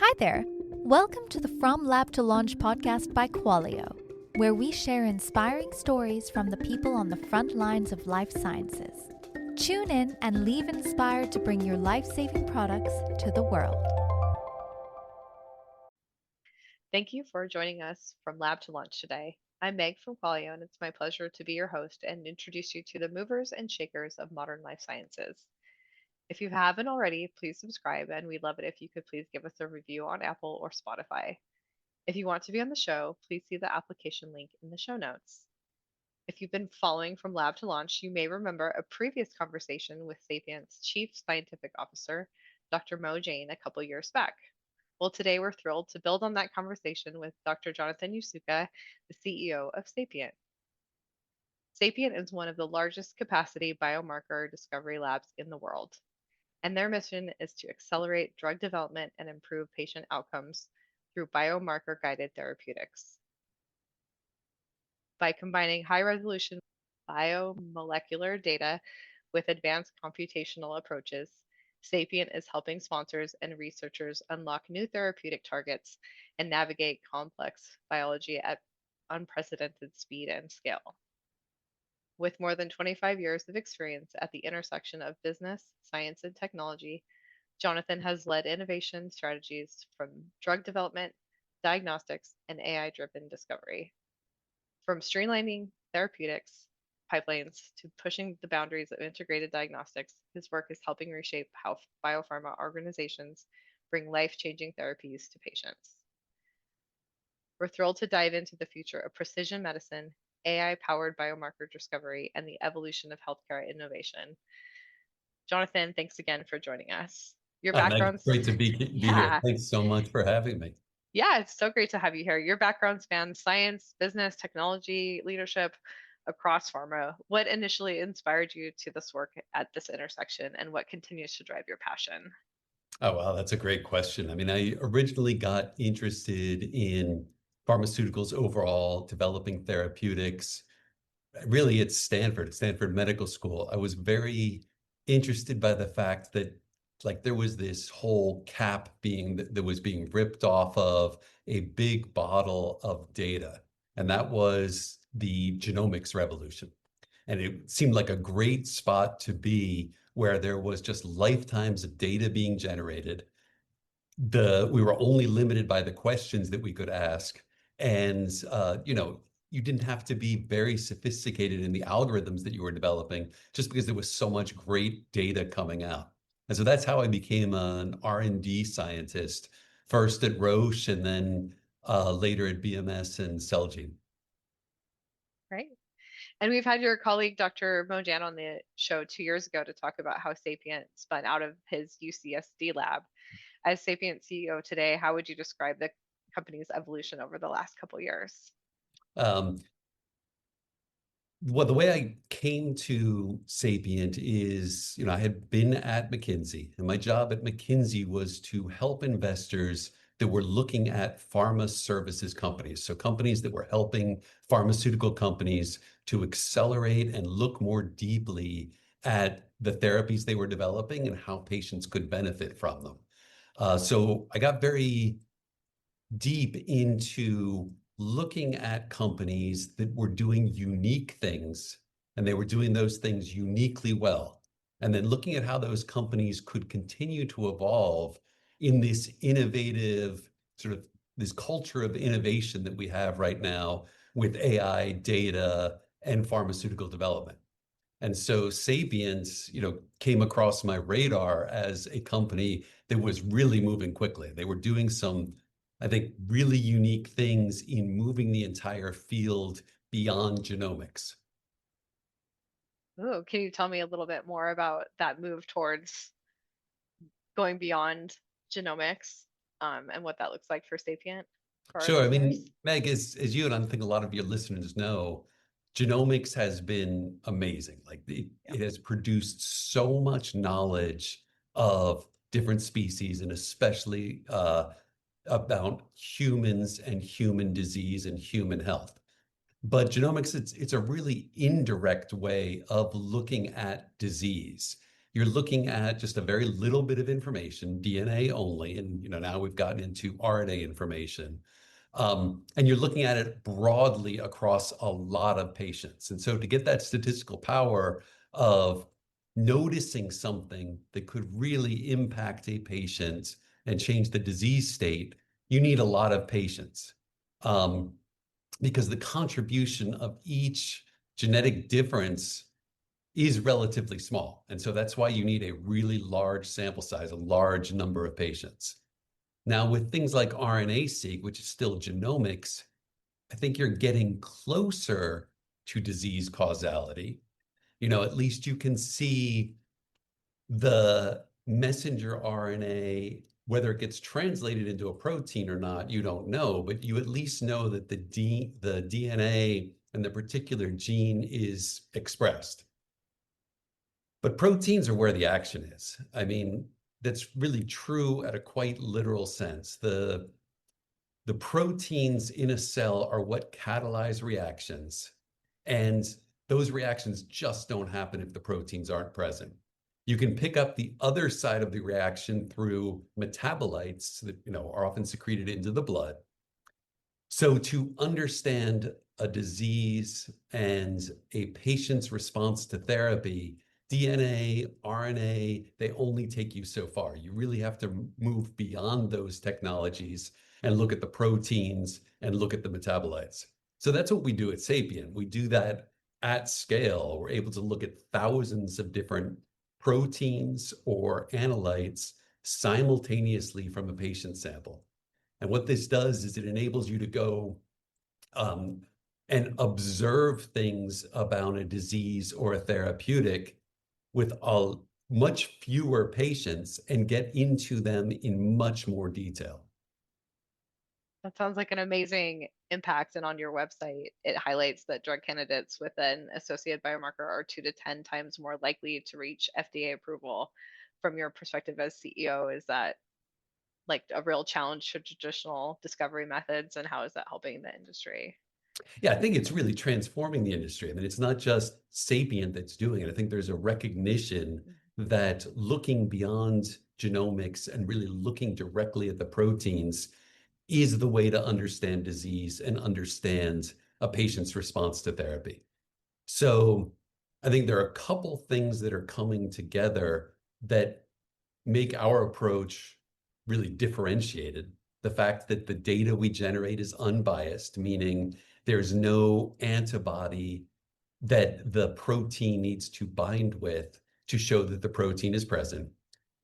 Hi there. Welcome to the From Lab to Launch podcast by Qualio, where we share inspiring stories from the people on the front lines of life sciences. Tune in and leave inspired to bring your life-saving products to the world. Thank you for joining us from Lab to Launch today. I'm Meg from Qualio, and it's my pleasure to be your host and introduce you to the movers and shakers of modern life sciences. If you haven't already, please subscribe, and we'd love it if you could please give us a review on Apple or Spotify. If you want to be on the show, please see the application link in the show notes. If you've been following from Lab to Launch, you may remember a previous conversation with Sapient's Chief Scientific Officer, Dr. Jain, a couple years back. Well, today we're thrilled to build on that conversation with Dr. Jonathan Usuka, the CEO of Sapient. Sapient is one of the largest capacity biomarker discovery labs in the world, and their mission is to accelerate drug development and improve patient outcomes through biomarker guided therapeutics. By combining high resolution biomolecular data with advanced computational approaches, Sapient is helping sponsors and researchers unlock new therapeutic targets and navigate complex biology at unprecedented speed and scale. With more than 25 years of experience at the intersection of business, science, and technology, Jonathan has led innovation strategies from drug development, diagnostics, and AI driven discovery. From streamlining therapeutics pipelines to pushing the boundaries of integrated diagnostics, his work is helping reshape how biopharma organizations bring life changing therapies to patients. We're thrilled to dive into the future of precision medicine, AI powered biomarker discovery, and the evolution of healthcare innovation. Jonathan, thanks again for joining us. Your Meg, background's, great to be here. yeah, Thanks so much for having me. Yeah, it's so great to have you here. Your background spans science, business, technology, leadership across pharma. What initially inspired you to this work at this intersection, and what continues to drive your passion? Oh, wow, that's a great question. I mean, I originally got interested in pharmaceuticals overall, developing therapeutics. Really, it's Stanford Medical School. I was very interested by the fact that there was this whole cap that was being ripped off of a big bottle of data, and that was the genomics revolution. And it seemed like a great spot to be where there was just lifetimes of data being generated. We were only limited by the questions that we could ask. And, you didn't have to be very sophisticated in the algorithms that you were developing just because there was so much great data coming out. And so that's how I became an R&D scientist, first at Roche and then later at BMS and Celgene. Right. And we've had your colleague, Dr. Mojan, on the show 2 years ago to talk about how Sapient spun out of his UCSD lab. As Sapient CEO today, how would you describe the company's evolution over the last couple years? Um, Well, the way I came to Sapient is, I had been at McKinsey, and my job at McKinsey was to help investors that were looking at pharma services companies. So companies that were helping pharmaceutical companies to accelerate and look more deeply at the therapies they were developing and how patients could benefit from them. So I got very deep into looking at companies that were doing unique things, and they were doing those things uniquely well. And then looking at how those companies could continue to evolve in this innovative this culture of innovation that we have right now with AI, data, and pharmaceutical development. And so Sapiens, came across my radar as a company that was really moving quickly. They were doing some, I think, really unique things in moving the entire field beyond genomics. Ooh, can you tell me a little bit more about that move towards going beyond genomics, and what that looks like for Sapient for our Sure. I listeners? mean, Meg, as you and I think a lot of your listeners know, genomics has been amazing. Yeah. It has produced so much knowledge of different species, and especially about humans and human disease and human health. But genomics, it's a really indirect way of looking at disease. you're looking at just a very little bit of information, DNA only, and now we've gotten into RNA information. And you're looking at it broadly across a lot of patients. And so to get that statistical power of noticing something that could really impact a patient and change the disease state, you need a lot of patients. Because the contribution of each genetic difference is relatively small. And so that's why you need a really large sample size, a large number of patients. Now, with things like RNA-seq, which is still genomics, I think you're getting closer to disease causality. At least you can see the messenger RNA, whether it gets translated into a protein or not, you don't know, but you at least know that the DNA and the particular gene is expressed. But proteins are where the action is. I mean, that's really true at a quite literal sense. The proteins in a cell are what catalyze reactions, and those reactions just don't happen if the proteins aren't present. You can pick up the other side of the reaction through metabolites that are often secreted into the blood. So to understand a disease and a patient's response to therapy, DNA, RNA, they only take you so far. You really have to move beyond those technologies and look at the proteins and look at the metabolites. So that's what we do at Sapient. We do that at scale. We're able to look at thousands of different proteins or analytes simultaneously from a patient sample. And what this does is it enables you to go and observe things about a disease or a therapeutic with much fewer patients and get into them in much more detail. That sounds like an amazing impact. And on your website, it highlights that drug candidates with an associated biomarker are 2 to 10 times more likely to reach FDA approval. From your perspective as CEO, is that like a real challenge to traditional discovery methods, and how is that helping the industry? Yeah, I think it's really transforming the industry. I mean, it's not just Sapient that's doing it. I think there's a recognition that looking beyond genomics and really looking directly at the proteins is the way to understand disease and understand a patient's response to therapy. So I think there are a couple things that are coming together that make our approach really differentiated. The fact that the data we generate is unbiased, meaning there's no antibody that the protein needs to bind with to show that the protein is present.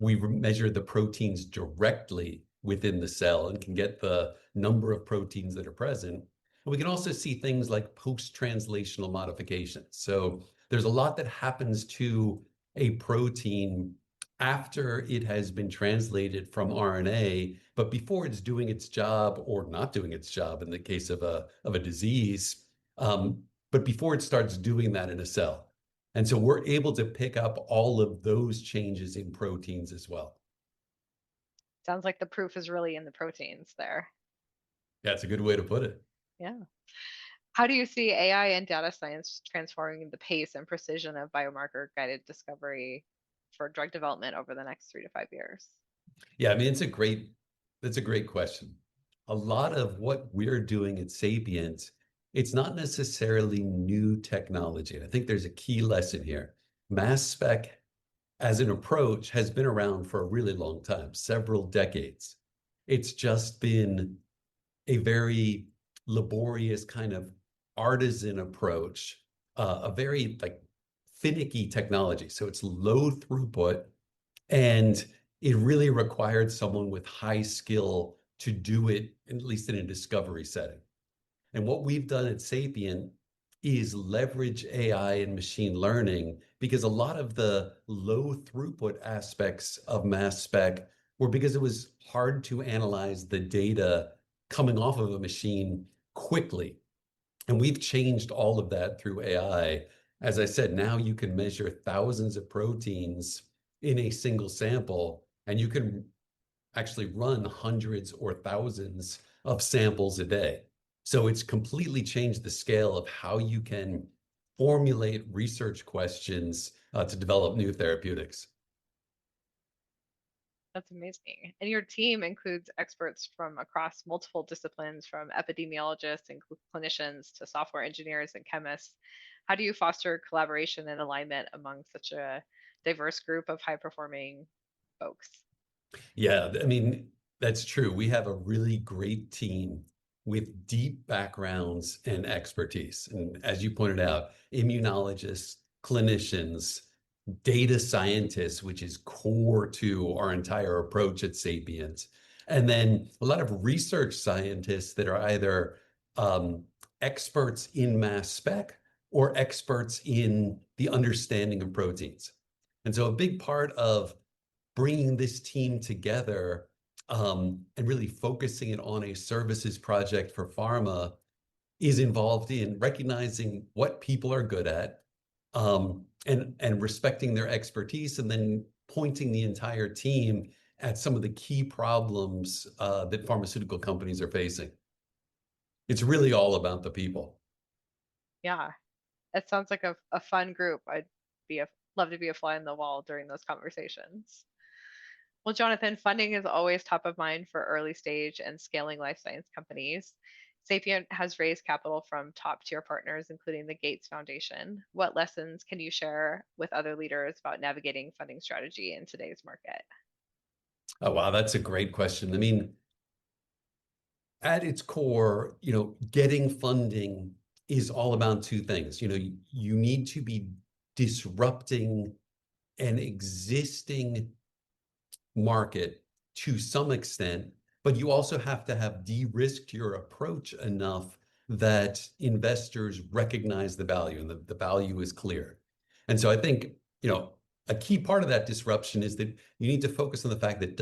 We measure the proteins directly within the cell and can get the number of proteins that are present. And we can also see things like post-translational modifications. So there's a lot that happens to a protein after it has been translated from RNA, but before it's doing its job or not doing its job in the case of a disease, but before it starts doing that in a cell. And so we're able to pick up all of those changes in proteins as well. Sounds like the proof is really in the proteins there. That's a good way to put it. Yeah. How do you see AI and data science transforming the pace and precision of biomarker guided discovery for drug development over the next 3 to 5 years? Yeah, I mean, that's a great question. A lot of what we're doing at Sapient, it's not necessarily new technology. And I think there's a key lesson here. Mass spec as an approach has been around for a really long time, several decades. It's just been a very laborious kind of artisan approach, a very finicky technology. So it's low throughput, and it really required someone with high skill to do it, at least in a discovery setting. And what we've done at Sapient is leverage AI and machine learning, because a lot of the low throughput aspects of mass spec were because it was hard to analyze the data coming off of a machine quickly. And we've changed all of that through AI. As I said, now you can measure thousands of proteins in a single sample, and you can actually run hundreds or thousands of samples a day. So it's completely changed the scale of how you can formulate research questions to develop new therapeutics. That's amazing. And your team includes experts from across multiple disciplines, from epidemiologists and clinicians to software engineers and chemists. How do you foster collaboration and alignment among such a diverse group of high performing folks? Yeah, I mean, that's true. We have a really great team with deep backgrounds and expertise. And as you pointed out, immunologists, clinicians, data scientists, which is core to our entire approach at Sapient, and then a lot of research scientists that are either um, experts in mass spec or experts in the understanding of proteins. And so a big part of bringing this team together and really focusing it on a services project for pharma is involved in recognizing what people are good at, and respecting their expertise, and then pointing the entire team at some of the key problems that pharmaceutical companies are facing. It's really all about the people. Yeah, it sounds like a fun group. I'd be a love to be a fly on the wall during those conversations. Well, Jonathan, funding is always top of mind for early stage and scaling life science companies. Sapient has raised capital from top tier partners, including the Gates Foundation. What lessons can you share with other leaders about navigating funding strategy in today's market? Oh, wow, that's a great question. I mean, at its core, getting funding is all about two things. You need to be disrupting an existing market to some extent, but you also have to have de-risked your approach enough that investors recognize the value and the value is clear. And so I think, a key part of that disruption is that you need to focus on the fact that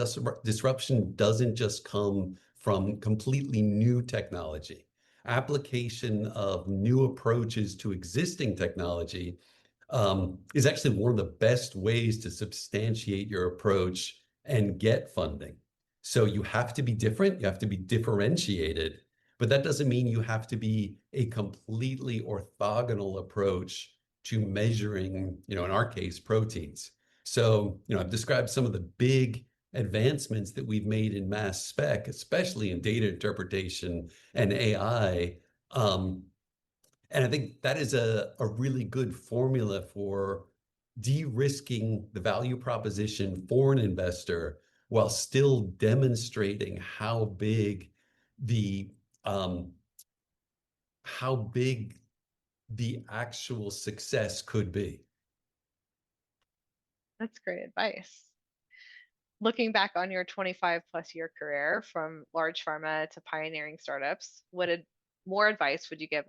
disruption doesn't just come from completely new technology. Application of new approaches to existing technology is actually one of the best ways to substantiate your approach and get funding. So you have to be different, you have to be differentiated, but that doesn't mean you have to be a completely orthogonal approach to measuring, in our case, proteins. So, I've described some of the big advancements that we've made in mass spec, especially in data interpretation and AI. And I think that is a really good formula for de-risking the value proposition for an investor while still demonstrating the um, how big the actual success could be. That's great advice. Looking back on your 25 plus year career from large pharma to pioneering startups, more advice would you give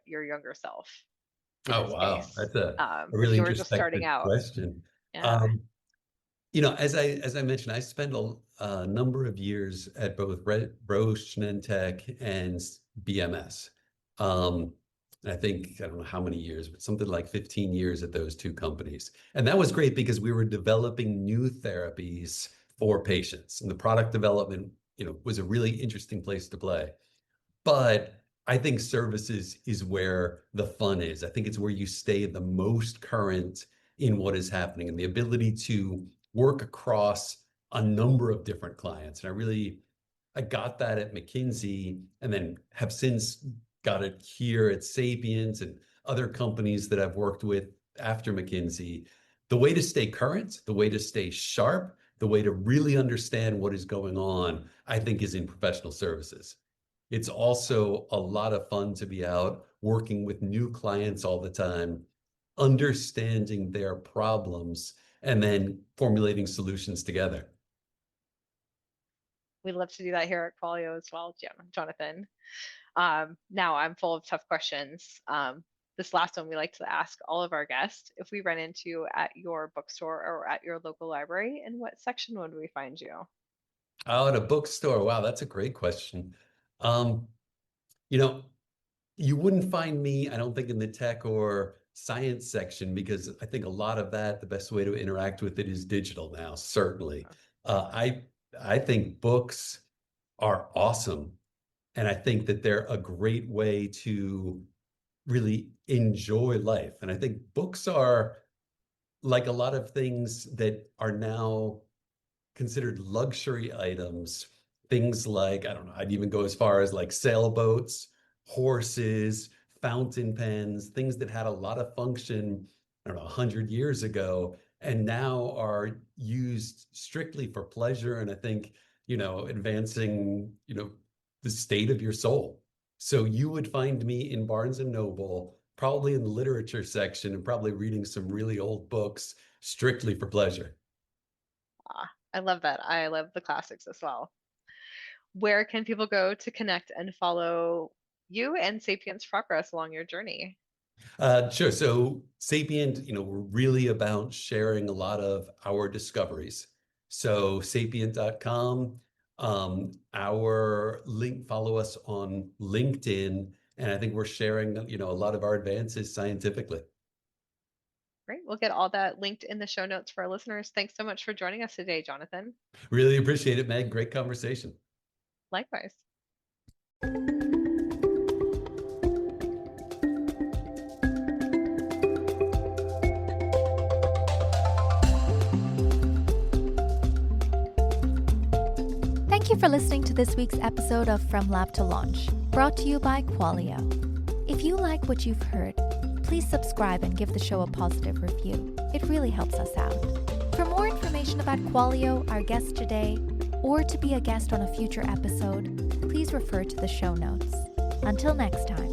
your younger self in Oh, this wow. case? That's a If really you were just starting introspective out? question. Yeah. Um, as I mentioned, I spent a number of years at both Roche, Genentech, and BMS. And I don't know how many years, but something like 15 years at those two companies. And that was great because we were developing new therapies for patients, and the product development, was a really interesting place to play. But I think services is where the fun is. I think it's where you stay the most current in what is happening and the ability to work across a number of different clients. And I got that at McKinsey and then have since got it here at Sapient and other companies that I've worked with after McKinsey. The way to stay current, the way to stay sharp, the way to really understand what is going on, I think is in professional services. It's also a lot of fun to be out working with new clients all the time, understanding their problems, and then formulating solutions together. We'd love to do that here at Qualio as well, Jonathan. Now I'm full of tough questions. This last one we like to ask all of our guests: if we run into you at your bookstore or at your local library, in what section would we find you? Oh, at a bookstore. Wow, that's a great question. Um, you know, you wouldn't find me, I don't think, in the tech or science section because I think a lot of that, the best way to interact with it is digital now, certainly. Uh, I I think books are awesome, and I think that they're a great way to really enjoy life. And I think books are like a lot of things that are now considered luxury items, things like, I don't know, I'd even go as far as like sailboats, horses, fountain pens, things that had a lot of function, I don't know, 100 years ago, and now are used strictly for pleasure. And I think, advancing, the state of your soul. So you would find me in Barnes and Noble, probably in the literature section, and probably reading some really old books strictly for pleasure. I love that. I love the classics as well. Where can people go to connect and follow you and Sapient's progress along your journey? Sure. So Sapient, we're really about sharing a lot of our discoveries. So sapient.com, our link, follow us on LinkedIn, and I think we're sharing, a lot of our advances scientifically. Great. We'll get all that linked in the show notes for our listeners. Thanks so much for joining us today, Jonathan. Really appreciate it, Meg. Great conversation. Likewise. Thank you for listening to this week's episode of From Lab to Launch, brought to you by Qualio. If you like what you've heard, please subscribe and give the show a positive review. It really helps us out. For more information about Qualio, our guest today, or to be a guest on a future episode, please refer to the show notes. Until next time.